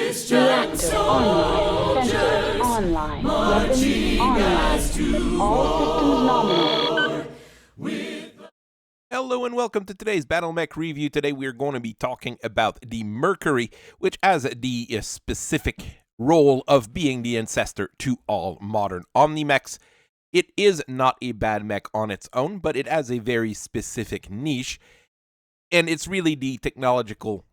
Reactor online. Sensors online. Weapons online. All systems nominal. Hello and welcome to today's Battletech review. Today we are going to be talking about the Mercury, which has the specific role of being the ancestor to all modern OmniMechs. It is not a bad mech on its own, but it has a very specific niche, and it's really the technological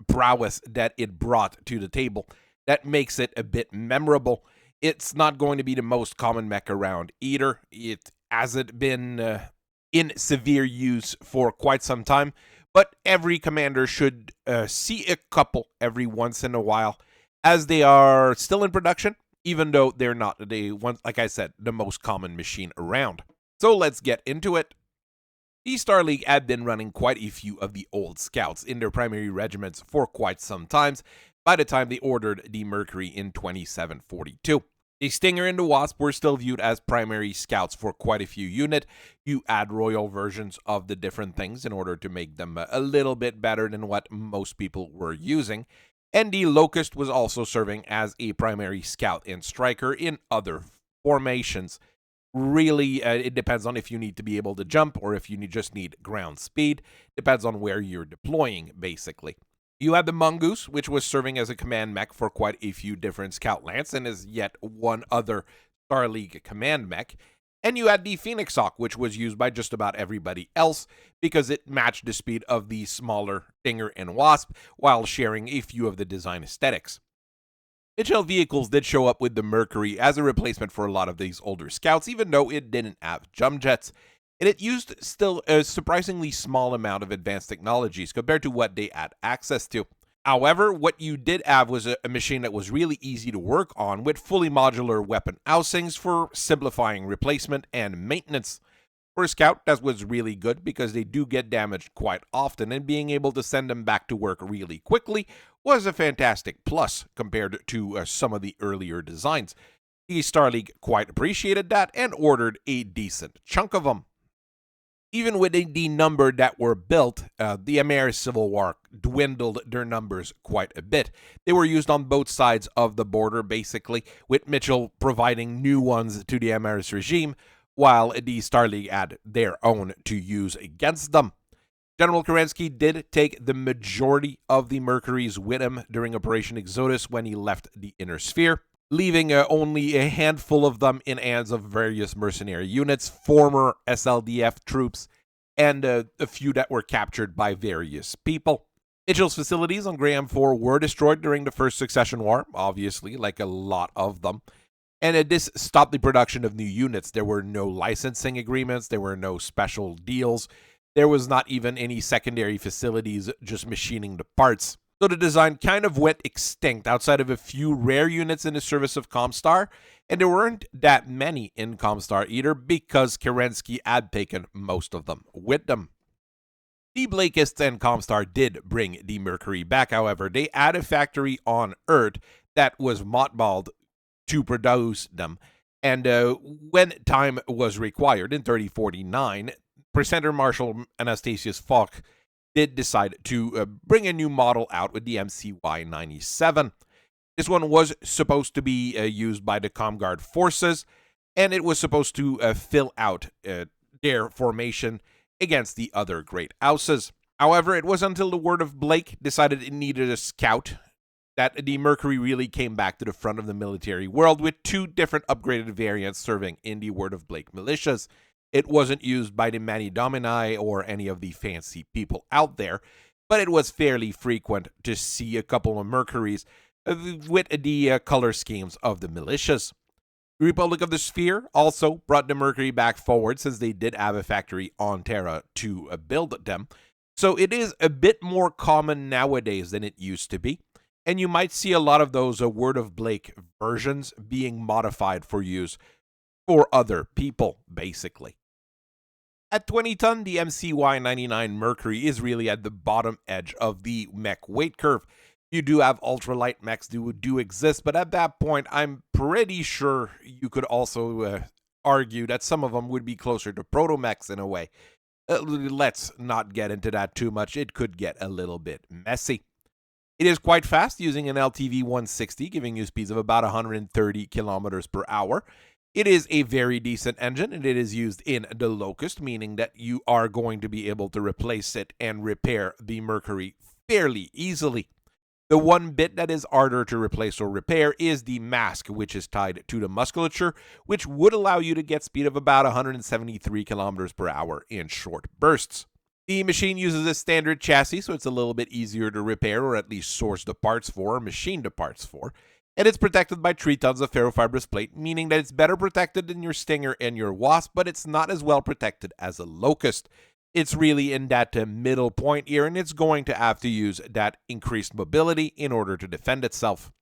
prowess that it brought to the table that makes it a bit memorable. It's not going to be the most common mech around either. It hasn't been in severe use for quite some time, but every commander should see a couple every once in a while, as they are still in production, even though they're not, like I said, the most common machine around. So let's get into it. The Star League had been running quite a few of the old scouts in their primary regiments for quite some times by the time they ordered the Mercury in 2742. The Stinger and the Wasp were still viewed as primary scouts for quite a few units. You add royal versions of the different things in order to make them a little bit better than what most people were using. And the Locust was also serving as a primary scout and striker in other formations. Really, it depends on if you need to be able to jump or if you just need ground speed. Depends on where you're deploying, basically. You had the Mongoose, which was serving as a command mech for quite a few different scout lance and is yet one other Star League command mech. And you had the Phoenix Hawk, which was used by just about everybody else because it matched the speed of the smaller Stinger and Wasp while sharing a few of the design aesthetics. Mitchell vehicles did show up with the Mercury as a replacement for a lot of these older scouts, even though it didn't have jump jets. And it used still a surprisingly small amount of advanced technologies compared to what they had access to. However, what you did have was a machine that was really easy to work on with fully modular weapon housings for simplifying replacement and maintenance. For a scout, that was really good because they do get damaged quite often, and being able to send them back to work really quickly was a fantastic plus compared to some of the earlier designs. The Star League quite appreciated that and ordered a decent chunk of them. Even with the number that were built, the American Civil War dwindled their numbers quite a bit. They were used on both sides of the border, basically, with Mitchell providing new ones to the American regime, while the Star League had their own to use against them. General Kerensky did take the majority of the Mercuries with him during Operation Exodus when he left the Inner Sphere, leaving only a handful of them in hands of various mercenary units, former SLDF troops, and a few that were captured by various people. Mitchell's facilities on Graham 4 were destroyed during the First Succession War, obviously, like a lot of them. And this stopped the production of new units. There were no licensing agreements. There were no special deals. There was not even any secondary facilities just machining the parts. So the design kind of went extinct outside of a few rare units in the service of Comstar, and there weren't that many in Comstar either because Kerensky had taken most of them with them. The Blakists and Comstar did bring the Mercury back, however. They had a factory on Earth that was mothballed to produce them, and when time was required in 3049, Presenter Marshal Anastasius Focht did decide to bring a new model out with the MCY-97. This one was supposed to be used by the Comguard forces, and it was supposed to fill out their formation against the other great houses. However, it was until the Word of Blake decided it needed a scout that the Mercury really came back to the front of the military world with two different upgraded variants serving in the Word of Blake militias. It wasn't used by the Mani Domini or any of the fancy people out there, but it was fairly frequent to see a couple of Mercuries with the color schemes of the militias. The Republic of the Sphere also brought the Mercury back forward since they did have a factory on Terra to build them. So it is a bit more common nowadays than it used to be. And you might see a lot of those Word of Blake versions being modified for use for other people, basically. At 20 ton, the MCY-99 Mercury is really at the bottom edge of the mech weight curve. You do have ultralight mechs do exist, but at that point, I'm pretty sure you could also argue that some of them would be closer to proto-mechs in a way. Let's not get into that too much. It could get a little bit messy. It is quite fast, using an LTV 160, giving you speeds of about 130 kilometers per hour. It is a very decent engine, and it is used in the Locust, meaning that you are going to be able to replace it and repair the Mercury fairly easily. The one bit that is harder to replace or repair is the MASC, which is tied to the musculature, which would allow you to get speed of about 173 kilometers per hour in short bursts. The machine uses a standard chassis, so it's a little bit easier to repair, or at least source the parts for, or machine the parts for. And it's protected by 3 tons of ferrofibrous plate, meaning that it's better protected than your Stinger and your Wasp, but it's not as well protected as a Locust. It's really in that middle point here, and it's going to have to use that increased mobility in order to defend itself.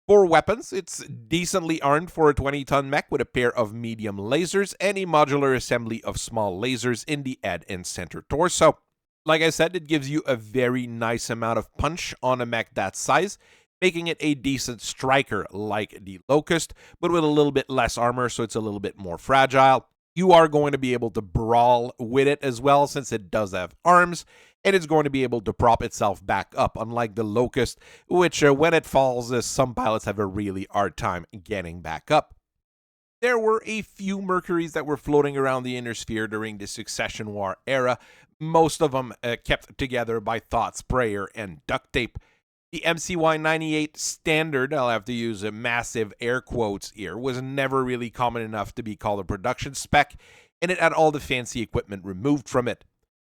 For weapons, it's decently armed for a 20-ton mech with a pair of medium lasers and a modular assembly of small lasers in the head and center torso. Like I said, it gives you a very nice amount of punch on a mech that size, making it a decent striker like the Locust, but with a little bit less armor, so it's a little bit more fragile. You are going to be able to brawl with it as well, since it does have arms, and it's going to be able to prop itself back up, unlike the Locust, which when it falls, some pilots have a really hard time getting back up. There were a few Mercuries that were floating around the inner sphere during the Succession War era, most of them kept together by thought sprayer and duct tape. The MCY-98 standard, I'll have to use a massive air quotes here, was never really common enough to be called a production spec, and it had all the fancy equipment removed from it.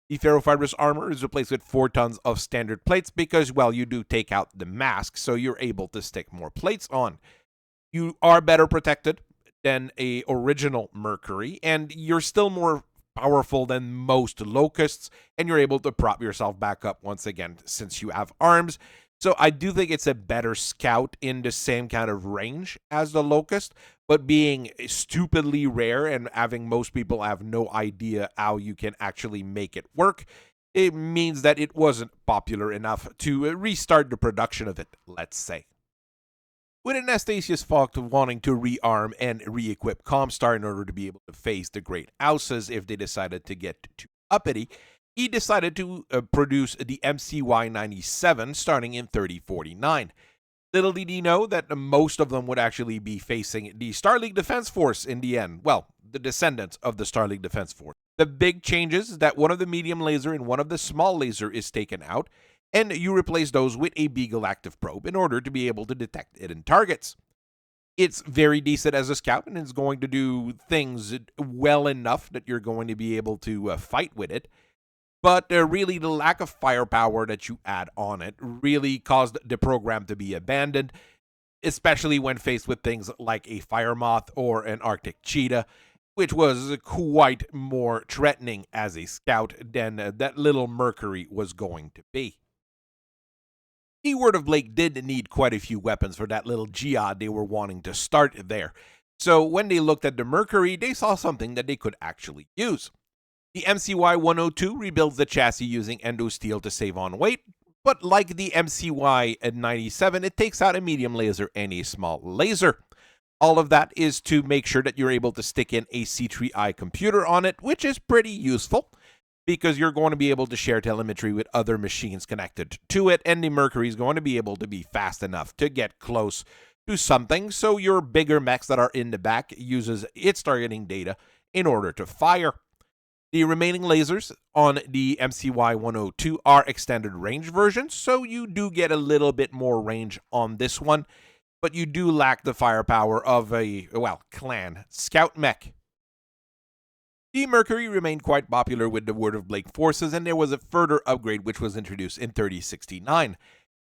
The ferrofibrous armor is replaced with 4 tons of standard plates because, well, you do take out the MASC, so you're able to stick more plates on. You are better protected than a original Mercury, and you're still more powerful than most Locusts, and you're able to prop yourself back up once again since you have arms. So I do think it's a better scout in the same kind of range as the Locust, but being stupidly rare and having most people have no idea how you can actually make it work, it means that it wasn't popular enough to restart the production of it, let's say. With Anastasius Focht wanting to rearm and re-equip Comstar in order to be able to face the Great Houses if they decided to get too uppity, he decided to produce the MCY-97 starting in 3049. Little did he know that most of them would actually be facing the Starleague Defense Force in the end. Well, the descendants of the Starleague Defense Force. The big changes is that one of the medium laser and one of the small laser is taken out, and you replace those with a Beagle active probe in order to be able to detect hidden targets. It's very decent as a scout, and it's going to do things well enough that you're going to be able to fight with it. But really, the lack of firepower that you add on it really caused the program to be abandoned, especially when faced with things like a fire moth or an Arctic cheetah, which was quite more threatening as a scout than that little Mercury was going to be. The Word of Blake did need quite a few weapons for that little geode they were wanting to start there. So when they looked at the Mercury, they saw something that they could actually use. The MCY-102 rebuilds the chassis using endosteel to save on weight, but like the MCY-97, it takes out a medium laser and a small laser. All of that is to make sure that you're able to stick in a C3I computer on it, which is pretty useful, because you're going to be able to share telemetry with other machines connected to it, and the Mercury is going to be able to be fast enough to get close to something, so your bigger mechs that are in the back uses its targeting data in order to fire. The remaining lasers on the MCY-102 are extended range versions, so you do get a little bit more range on this one, but you do lack the firepower of a, well, clan scout mech. The Mercury remained quite popular with the Word of Blake forces, and there was a further upgrade which was introduced in 3069.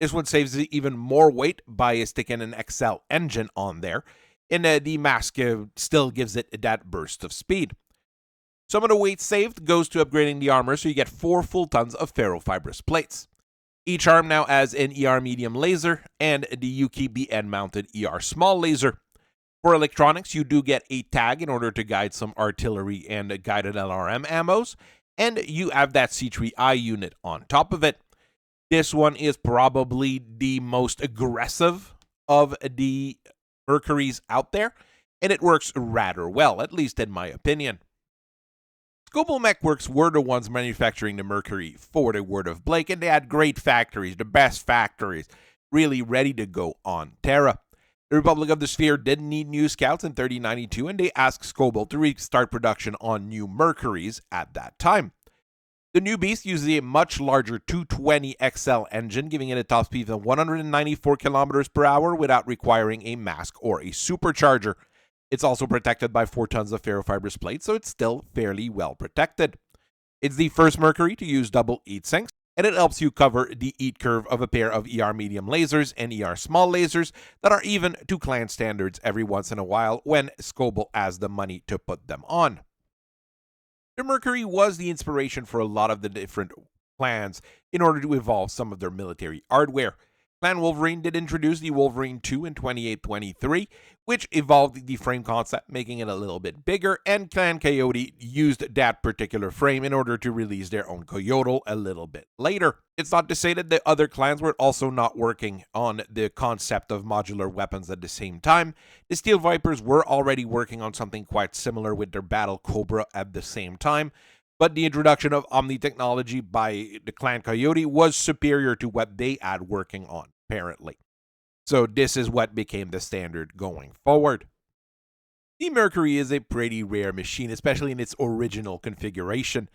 This one saves even more weight by sticking an XL engine on there, and the MASC still gives it that burst of speed. Some of the weight saved goes to upgrading the armor, so you get 4 full tons of ferrofibrous plates. Each arm now has an ER medium laser and the UKBN mounted ER small laser. For electronics, you do get a tag in order to guide some artillery and guided LRM ammos, and you have that C3I unit on top of it. This one is probably the most aggressive of the Mercuries out there, and it works rather well, at least in my opinion. Scoble Mechworks were the ones manufacturing the Mercury for the Word of Blake, and they had great factories, the best factories, really ready to go on Terra. The Republic of the Sphere didn't need new scouts in 3092, and they asked Scoble to restart production on new Mercuries at that time. The new beast uses a much larger 220 XL engine, giving it a top speed of 194 kilometers per hour without requiring a MASC or a supercharger. It's also protected by 4 tons of ferrofibrous plate, so it's still fairly well protected. It's the first Mercury to use double heat sinks, and it helps you cover the heat curve of a pair of ER medium lasers and ER small lasers that are even to clan standards every once in a while when Scoble has the money to put them on. The Mercury was the inspiration for a lot of the different clans in order to evolve some of their military hardware. Clan Wolverine did introduce the Wolverine 2 in 2823, which evolved the frame concept, making it a little bit bigger, and Clan Coyote used that particular frame in order to release their own Coyote a little bit later. It's not to say that the other clans were also not working on the concept of modular weapons at the same time. The Steel Vipers were already working on something quite similar with their Battle Cobra at the same time, but the introduction of Omni technology by the Clan Coyote was superior to what they had working on, apparently. So this is what became the standard going forward. The Mercury is a pretty rare machine, especially in its original configuration.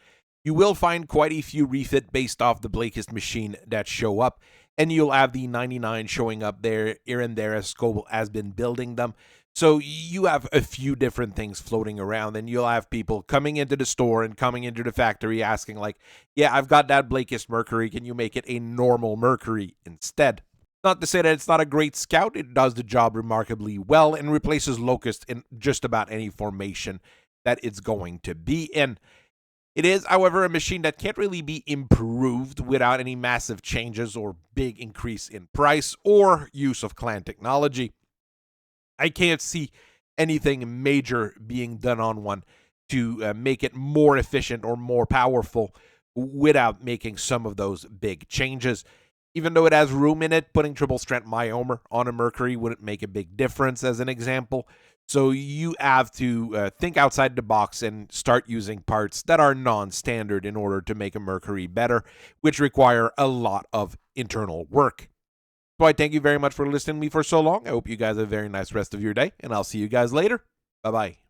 You will find quite a few refit based off the Blakist machine that show up, and you'll have the 99 showing up there here and there as Scoble has been building them. So you have a few different things floating around, and you'll have people coming into the store and coming into the factory asking like, yeah, I've got that Blakist Mercury, can you make it a normal Mercury instead? Not to say that it's not a great scout, it does the job remarkably well and replaces Locust in just about any formation that it's going to be in. It is, however, a machine that can't really be improved without any massive changes or big increase in price or use of clan technology. I can't see anything major being done on one to make it more efficient or more powerful without making some of those big changes. Even though it has room in it, putting triple strength Myomer on a Mercury wouldn't make a big difference as an example. So you have to think outside the box and start using parts that are non-standard in order to make a Mercury better, which require a lot of internal work. So I thank you very much for listening to me for so long. I hope you guys have a very nice rest of your day, and I'll see you guys later. Bye-bye.